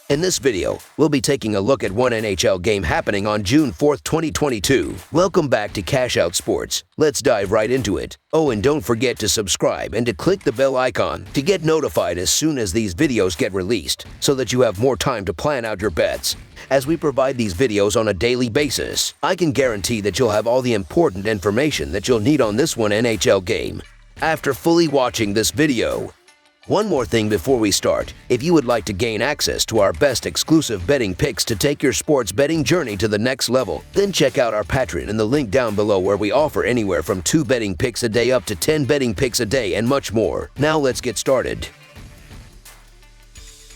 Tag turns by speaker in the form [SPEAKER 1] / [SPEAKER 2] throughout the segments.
[SPEAKER 1] In this video, we'll be taking a look at one NHL game happening on June 4th, 2022. Welcome back to Cash Out Sports. Let's dive right into it. Oh, and don't forget to subscribe and to click the bell icon to get notified as soon as these videos get released, so that you have more time to plan out your bets. As we provide these videos on a daily basis, I can guarantee that you'll have all the important information that you'll need on this one NHL game after fully watching this video. One more thing before we start. If you would like to gain access to our best exclusive betting picks to take your sports betting journey to the next level, then check out our Patreon in the link down below, where we offer anywhere from 2 betting picks a day up to 10 betting picks a day and much more. Now let's get started.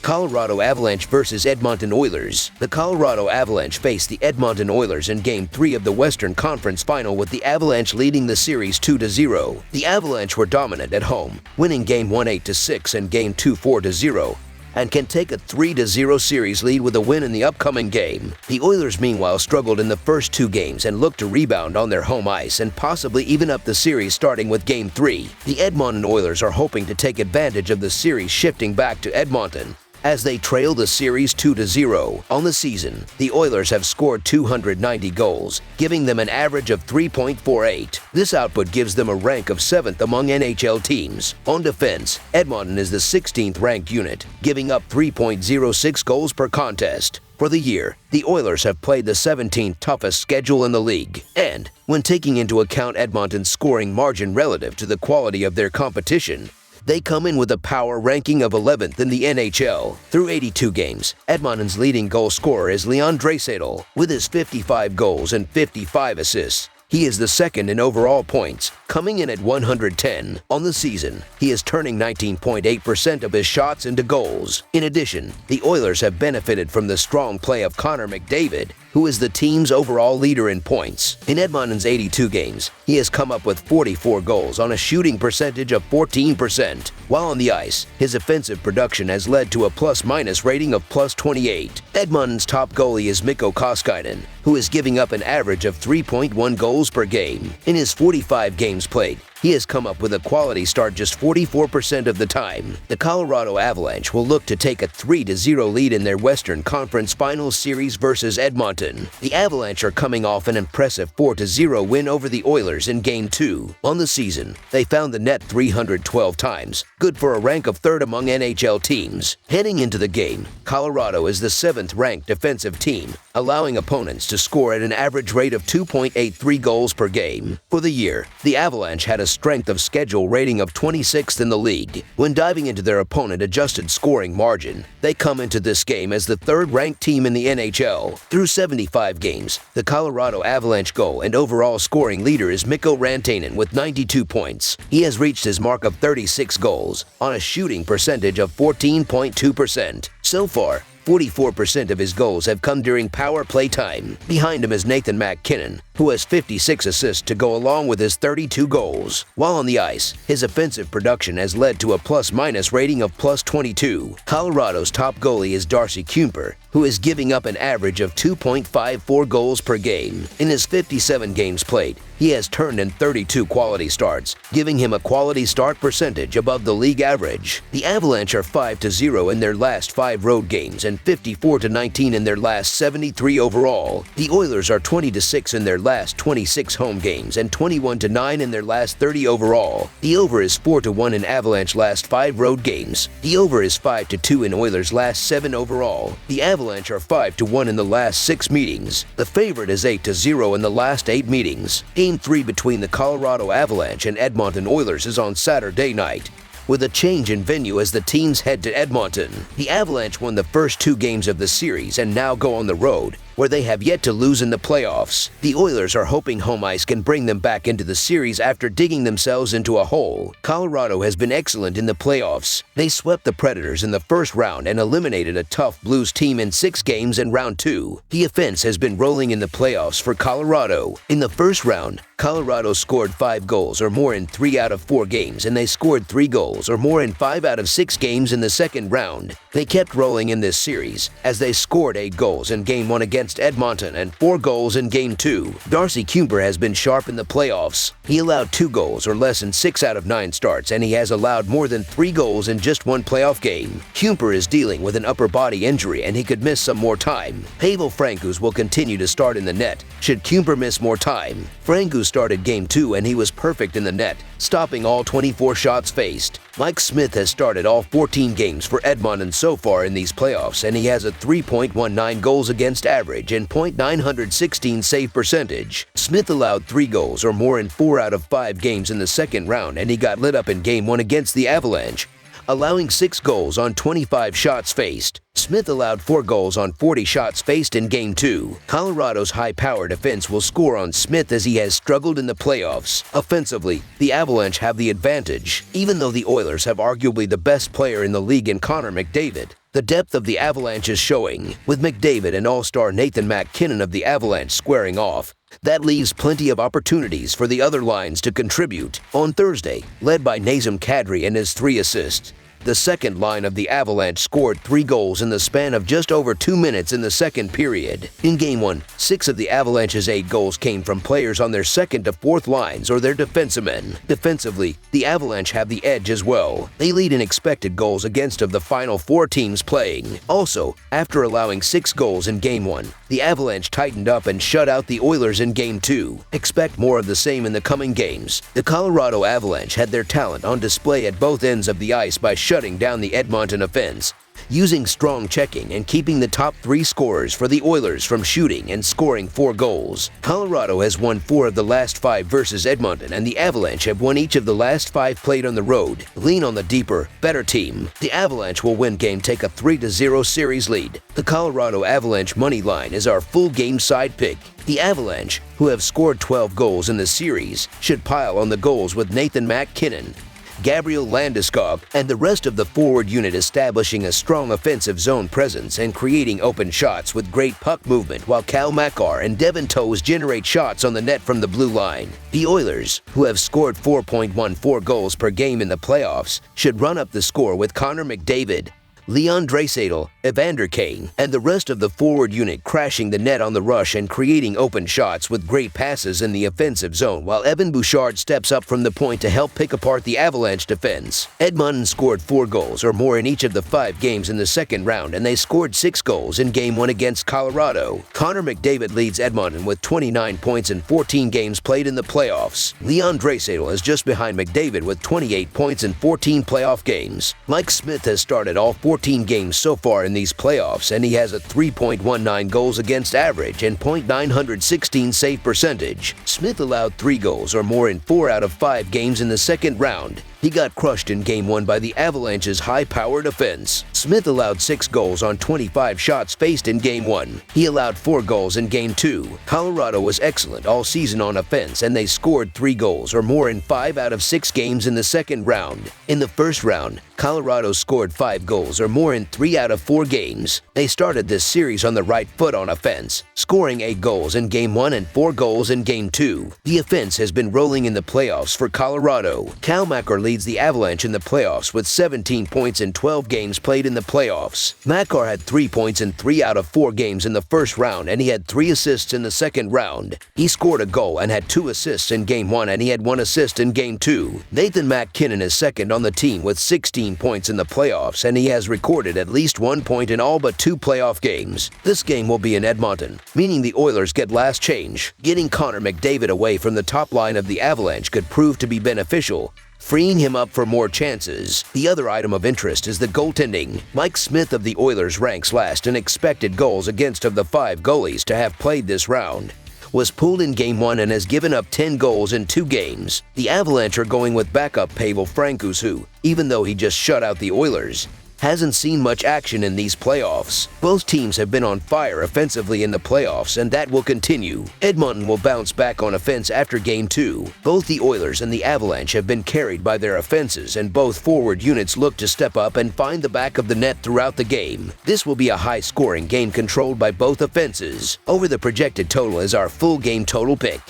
[SPEAKER 1] Colorado Avalanche versus Edmonton Oilers. The Colorado Avalanche faced the Edmonton Oilers in Game 3 of the Western Conference Final, with the Avalanche leading the series 2-0. The Avalanche were dominant at home, winning Game 1 8-6 and Game 2 4-0, and can take a 3-0 series lead with a win in the upcoming game. The Oilers, meanwhile, struggled in the first 2 games and looked to rebound on their home ice and possibly even up the series starting with Game 3. The Edmonton Oilers are hoping to take advantage of the series shifting back to Edmonton, as they trail the series 2-0. On the season, the Oilers have scored 290 goals, giving them an average of 3.48. This output gives them a rank of 7th among NHL teams. On defense, Edmonton is the 16th ranked unit, giving up 3.06 goals per contest. For the year, the Oilers have played the 17th toughest schedule in the league, and when taking into account Edmonton's scoring margin relative to the quality of their competition, they come in with a power ranking of 11th in the NHL. Through 82 games, Edmonton's leading goal scorer is Leon Draisaitl, with his 55 goals and 55 assists. He is the second in overall points, coming in at 110. On the season, he is turning 19.8% of his shots into goals. In addition, the Oilers have benefited from the strong play of Connor McDavid, who is the team's overall leader in points. In Edmonton's 82 games, he has come up with 44 goals on a shooting percentage of 14%. While on the ice, his offensive production has led to a plus-minus rating of +28. Edmonton's top goalie is Mikko Koskinen, who is giving up an average of 3.1 goals per game. In his 45 games played, he has come up with a quality start just 44% of the time. The Colorado Avalanche will look to take a 3-0 lead in their Western Conference Finals series versus Edmonton. The Avalanche are coming off an impressive 4-0 win over the Oilers in Game 2. On the season, they found the net 312 times, good for a rank of 3rd among NHL teams. Heading into the game, Colorado is the 7th ranked defensive team, allowing opponents to score at an average rate of 2.83 goals per game. For the year, the Avalanche had a strength of schedule rating of 26th in the league. When diving into their opponent-adjusted scoring margin, they come into this game as the 3rd-ranked team in the NHL. Through 75 games, the Colorado Avalanche goal and overall scoring leader is Mikko Rantanen with 92 points. He has reached his mark of 36 goals on a shooting percentage of 14.2%. So far, 44% of his goals have come during power play time. Behind him is Nathan MacKinnon, who has 56 assists to go along with his 32 goals. While on the ice, his offensive production has led to a plus-minus rating of +22. Colorado's top goalie is Darcy Kuemper, who is giving up an average of 2.54 goals per game. In his 57 games played, he has turned in 32 quality starts, giving him a quality start percentage above the league average. The Avalanche are 5-0 in their last 5 road games and 54-19 in their last 73 overall. The Oilers are 20-6 in their last 26 home games and 21-9 in their last 30 overall. The over is 4-1 in Avalanche last 5 road games. The over is 5-2 in Oilers last 7 overall. The Avalanche are 5-1 in the last 6 meetings. The favorite is 8-0 in the last 8 meetings. Game 3 between the Colorado Avalanche and Edmonton Oilers is on Saturday night, with a change in venue as the teams head to Edmonton. The Avalanche won the first 2 games of the series and now go on the road, where they have yet to lose in the playoffs. The Oilers are hoping home ice can bring them back into the series after digging themselves into a hole. Colorado has been excellent in the playoffs. They swept the Predators in the first round and eliminated a tough Blues team in 6 games in round 2. The offense has been rolling in the playoffs for Colorado. In the first round, Colorado scored 5 goals or more in 3 out of 4 games, and they scored 3 goals or more in 5 out of 6 games in the second round. They kept rolling in this series, as they scored 8 goals in Game 1 against against Edmonton and 4 goals in Game 2. Darcy Kuemper has been sharp in the playoffs. He allowed 2 goals or less in 6 out of 9 starts, and he has allowed more than 3 goals in just 1 playoff game. Kuemper is dealing with an upper body injury, and he could miss some more time. Pavel Francouz will continue to start in the net should Kuemper miss more time. Francouz started Game 2, and he was perfect in the net, stopping all 24 shots faced. Mike Smith has started all 14 games for Edmonton so far in these playoffs, and he has a 3.19 goals against average and .916 save percentage. Smith allowed 3 goals or more in 4 out of 5 games in the second round, and he got lit up in Game 1 against the Avalanche, allowing 6 goals on 25 shots faced. Smith allowed 4 goals on 40 shots faced in Game 2. Colorado's high-powered offense will score on Smith as he has struggled in the playoffs. Offensively, the Avalanche have the advantage, even though the Oilers have arguably the best player in the league in Connor McDavid. The depth of the Avalanche is showing, with McDavid and all-star Nathan MacKinnon of the Avalanche squaring off. That leaves plenty of opportunities for the other lines to contribute. On Thursday, led by Nazem Kadri and his 3 assists, the second line of the Avalanche scored 3 goals in the span of just over 2 minutes in the second period. In Game 1, 6 of the Avalanche's 8 goals came from players on their second to fourth lines or their defensemen. Defensively, the Avalanche have the edge as well. They lead in expected goals against of the final 4 teams playing. Also, after allowing 6 goals in Game 1, the Avalanche tightened up and shut out the Oilers in Game 2. Expect more of the same in the coming games. The Colorado Avalanche had their talent on display at both ends of the ice by shutting down the Edmonton offense, using strong checking and keeping the top 3 scorers for the Oilers from shooting and scoring 4 goals. Colorado has won 4 of the last 5 versus Edmonton, and the Avalanche have won each of the last 5 played on the road. Lean on the deeper, better team. The Avalanche will win game, take a 3-0 series lead. The Colorado Avalanche money line is our full game side pick. The Avalanche, who have scored 12 goals in the series, should pile on the goals with Nathan MacKinnon, Gabriel Landeskog, and the rest of the forward unit establishing a strong offensive zone presence and creating open shots with great puck movement, while Cal Makar and Devin Toews generate shots on the net from the blue line. The Oilers, who have scored 4.14 goals per game in the playoffs, should run up the score with Connor McDavid, Leon Draisaitl, Evander Kane, and the rest of the forward unit crashing the net on the rush and creating open shots with great passes in the offensive zone, while Evan Bouchard steps up from the point to help pick apart the Avalanche defense. Edmonton scored 4 goals or more in each of the 5 games in the second round, and they scored 6 goals in Game 1 against Colorado. Connor McDavid leads Edmonton with 29 points in 14 games played in the playoffs. Leon Draisaitl is just behind McDavid with 28 points in 14 playoff games. Mike Smith has started all 14 games so far in these playoffs, and he has a 3.19 goals against average and .916 save percentage. Smith allowed 3 goals or more in 4 out of 5 games in the second round. He got crushed in Game 1 by the Avalanche's high-powered offense. Smith allowed 6 goals on 25 shots faced in Game 1. He allowed 4 goals in Game 2. Colorado was excellent all season on offense, and they scored 3 goals or more in 5 out of 6 games in the second round. In the first round, Colorado scored 5 goals or more in 3 out of 4 games. They started this series on the right foot on offense, scoring 8 goals in Game 1 and 4 goals in Game 2. The offense has been rolling in the playoffs for Colorado. Cal Makar leads the Avalanche in the playoffs with 17 points in 12 games played in the playoffs. Makar had 3 points in 3 out of 4 games in the first round, and he had 3 assists in the second round. He scored a goal and had 2 assists in Game 1, and he had 1 assist in Game 2. Nathan MacKinnon is second on the team with 16 points in the playoffs, and he has recorded at least 1 point in all but 2 playoff games. This game will be in Edmonton, meaning the Oilers get last change. Getting Connor McDavid away from the top line of the Avalanche could prove to be beneficial, freeing him up for more chances. The other item of interest is the goaltending. Mike Smith of the Oilers ranks last in expected goals against of the 5 goalies to have played this round. Was pulled in Game 1 and has given up 10 goals in 2 games. The Avalanche are going with backup Pavel Francouz, who, even though he just shut out the Oilers, hasn't seen much action in these playoffs. Both teams have been on fire offensively in the playoffs, and that will continue. Edmonton will bounce back on offense after Game 2. Both the Oilers and the Avalanche have been carried by their offenses, and both forward units look to step up and find the back of the net throughout the game. This will be a high-scoring game controlled by both offenses. Over the projected total is our full game total pick.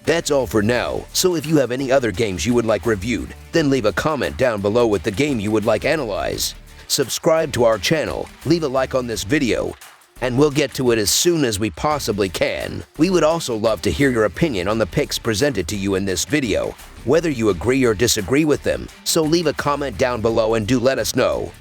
[SPEAKER 1] That's all for now, so if you have any other games you would like reviewed, then leave a comment down below with the game you would like analyzed. Subscribe to our channel, leave a like on this video, and we'll get to it as soon as we possibly can. We would also love to hear your opinion on the picks presented to you in this video, whether you agree or disagree with them, so leave a comment down below and do let us know.